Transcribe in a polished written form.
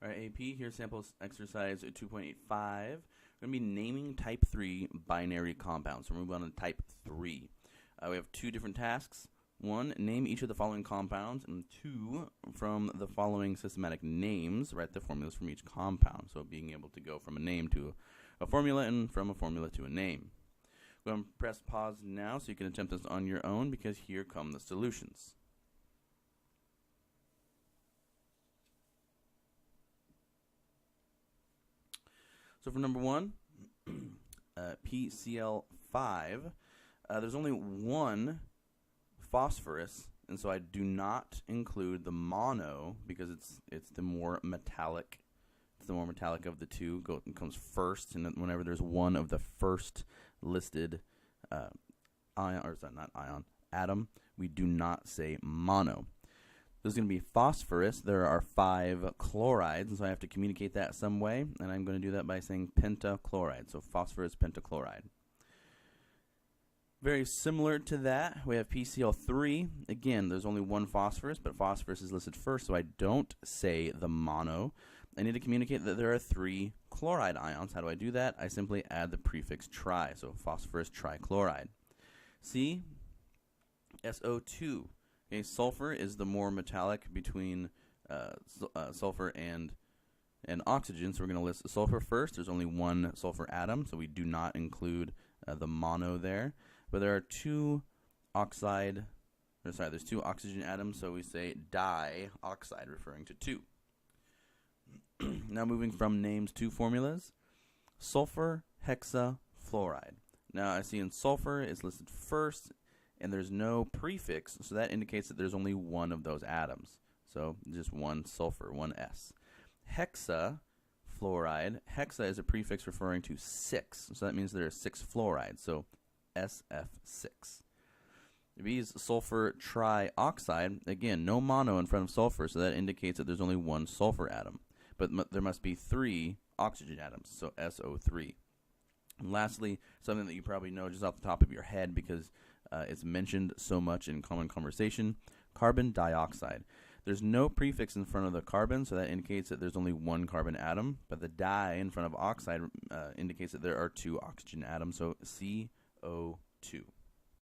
All right, AP, here's sample exercise 2.85. We're going to be naming type 3 binary compounds. So we're moving on to type 3. We have two different tasks. One, name each of the following compounds, and two, from the following systematic names, write the formulas from each compound. So being able to go from a name to a formula and from a formula to a name. Go ahead and press pause now so you can attempt this on your own, because here come the solutions. So for number one, PCl5, there's only one phosphorus, and so I do not include the mono because it's the more metallic. It's the more metallic of the two. It comes first, and whenever there's one of the first listed atom, we do not say mono. There's going to be phosphorus. There are 5 chlorides, and so I have to communicate that some way, and I'm going to do that by saying pentachloride. So phosphorus pentachloride. Very similar to that, we have PCl3. Again, there's only one phosphorus, but phosphorus is listed first, so I don't say the mono. I need to communicate that there are 3 chloride ions. How do I do that? I simply add the prefix tri, so phosphorus trichloride. C, SO2. Okay, sulfur is the more metallic between sulfur and oxygen, so we're going to list sulfur first. There's only one sulfur atom, so we do not include the mono there. But there are there's 2 oxygen atoms, so we say dioxide, referring to 2. Now moving from names to formulas. Sulfur hexafluoride. Now I see in sulfur it's listed first, and there's no prefix, so that indicates that there's only one of those atoms. So just one sulfur, one S. Hexafluoride. Hexa is a prefix referring to 6, so that means there are 6 fluorides, so SF6. B is sulfur trioxide. Again, no mono in front of sulfur, so that indicates that there's only one sulfur atom. But there must be 3 oxygen atoms, so SO3. And lastly, something that you probably know just off the top of your head because it's mentioned so much in common conversation, carbon dioxide. There's no prefix in front of the carbon, so that indicates that there's only one carbon atom, but the di in front of oxide indicates that there are 2 oxygen atoms, so CO2.